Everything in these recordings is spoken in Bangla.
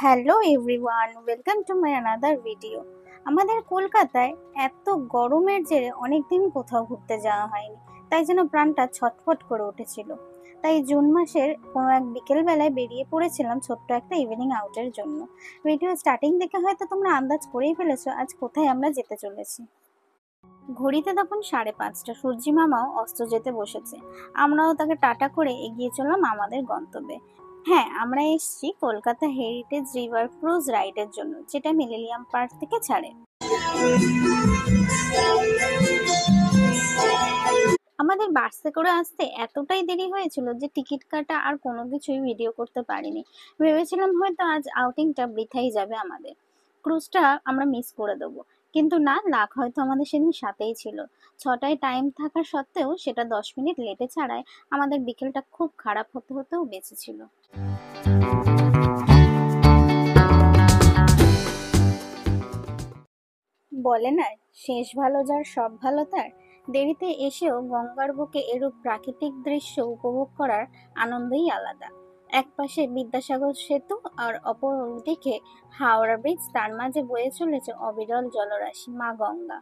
Hello everyone, welcome to my another video. আমাদের কলকাতায় এত গরমের জেরে অনেকদিন কোথাও ঘুরতে যাওয়া হয়নি, তাই যেন প্রাণটা ছটফট করে উঠেছিল। তাই জুন মাসের কোনো এক বিকেলবেলায় বেরিয়ে পড়েছিলাম ছোট্ট একটা ইভিনিং আউটের জন্য। ভিডিও স্টার্টিং দেখে হয়তো তোমরা আন্দাজ করেই ফেলেছো আজ কোথায় আমরা যেতে চলেছি। ঘড়িতে তখন 5:30, সূর্যি মামাও অস্ত যেতে বসেছে। আমরাও তাকে টাটা করে এগিয়ে চললাম আমাদের গন্তব্যে। হ্যাঁ, আমরা এসেছি কলকাতা হেরিটেজ রিভার ক্রুজ রাইডের জন্য, যেটা মিলেনিয়াম পার্ক থেকে ছাড়ে। আমাদের বাসে করে আসতে এতটাই দেরি হয়েছিল যে টিকিট কাটা আর কোনো কিছুই ভিডিও করতে পারিনি। ভেবেছিলাম হয়তো আজ আউটিংটা বৃথাই যাবে আমাদের, ক্রুজটা আমরা মিস করে দেবো। কিন্তু না, লাক হয়তো আমাদের সেদিন সাথেই ছিল। 6টায় টাইম থাকা সত্ত্বেও সেটা 10 মিনিট লেটে ছাড়ায় আমাদের বিকেলটা খুব খারাপ হতে হতেও বেঁচেছিল। বলে না, শেষ ভালো যার সব ভালো তার। দেরিতে এসেও গঙ্গার বুকে এরূপ প্রাকৃতিক দৃশ্য উপভোগ করার আনন্দই আলাদা। এক পাশে বিদ্যাসাগর সেতু আর অপর দিকে হাওড়া ব্রিজ, তার মাঝে বয়ে চলেছে অবিরল জলরাশি মা গঙ্গা।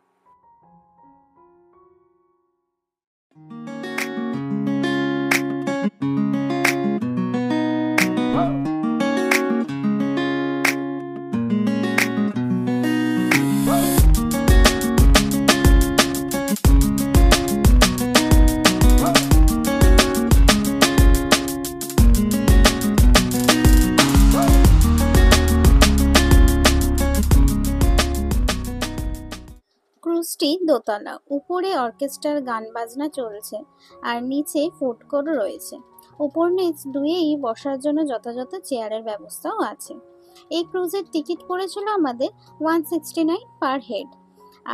ক্রুজটি দোতলা, উপরে অর্কেস্ট্রার গান বাজনা চলছে আর নিচে ফুড কোর্ট রয়েছে। উপর নিচ দুয়েই বসার জন্য যথাযথ চেয়ারের ব্যবস্থাও আছে। এই ক্রুজের টিকিট পড়েছিল আমাদের 169 পার হেড।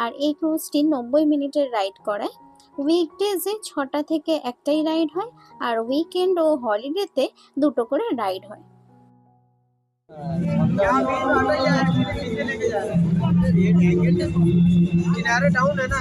আর এই ক্রুজটি 90 মিনিটের রাইড করায়। উইকডেজে 6টা থেকে একটাই রাইড হয়, আর উইকেন্ড ও হলিডেতে 2টো করে রাইড হয়। डाउन है ना।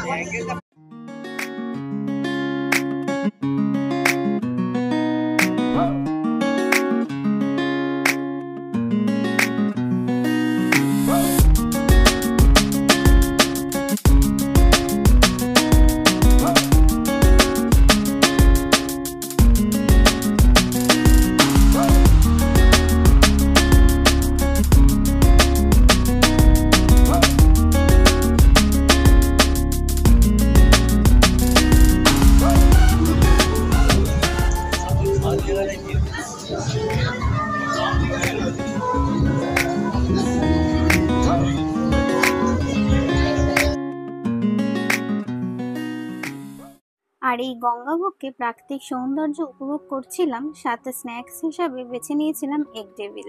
আর এই গঙ্গাবক্ষে প্রাকৃতিক সৌন্দর্য উপভোগ করছিলাম, সাথে স্ন্যাক্স হিসাবে বেছে নিয়েছিলাম এগ ডেভিল।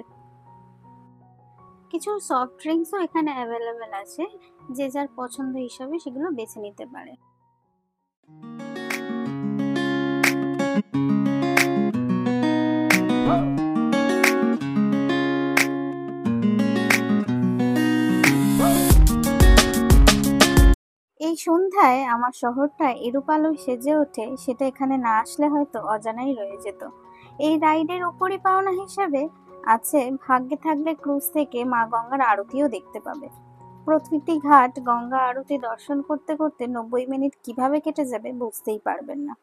কিছু সফট ড্রিঙ্কসও এখানে অ্যাভেলেবেল আছে, যে যার পছন্দ হিসাবে সেগুলো বেছে নিতে পারে। এই সন্ধ্যায় আমার শহরটা এরূপ আলোয় সেজে ওঠে, সেটা এখানে না আসলে হয়তো অজানাই রয়ে যেত। এই রাইডের উপরই পাওনা হিসাবে আছে, ভাগ্যে থাকলে ক্রুজ থেকে মা গঙ্গার আরতিও দেখতে পাবে। প্রতিটি ঘাট গঙ্গা আরতি দর্শন করতে করতে 90 মিনিট কিভাবে কেটে যাবে বুঝতেই পারবেন না।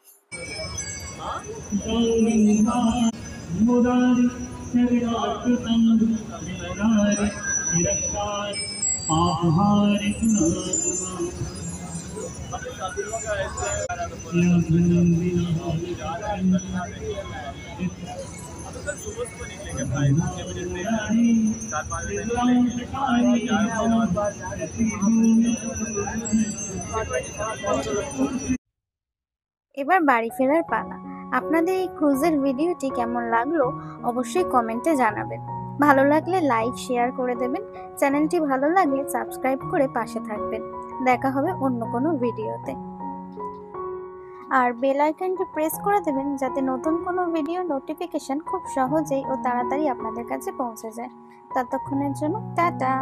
এবার বাড়ি ফেরার পালা। আপনাদের এই ক্রুজের ভিডিওটি কেমন লাগলো অবশ্যই কমেন্টে জানাবেন। ভালো লাগলে লাইক শেয়ার করে দেবেন। চ্যানেলটি ভালো লাগলে সাবস্ক্রাইব করে পাশে থাকবেন। দেখা হবে অন্য কোনো ভিডিওতে। আর বেল আইকনটি প্রেস করে দেবেন যাতে নতুন কোনো ভিডিও নোটিফিকেশন খুব সহজেই ও তাড়াতাড়ি আপনাদের কাছে পৌঁছে যায়। ততক্ষণের জন্য টাটা।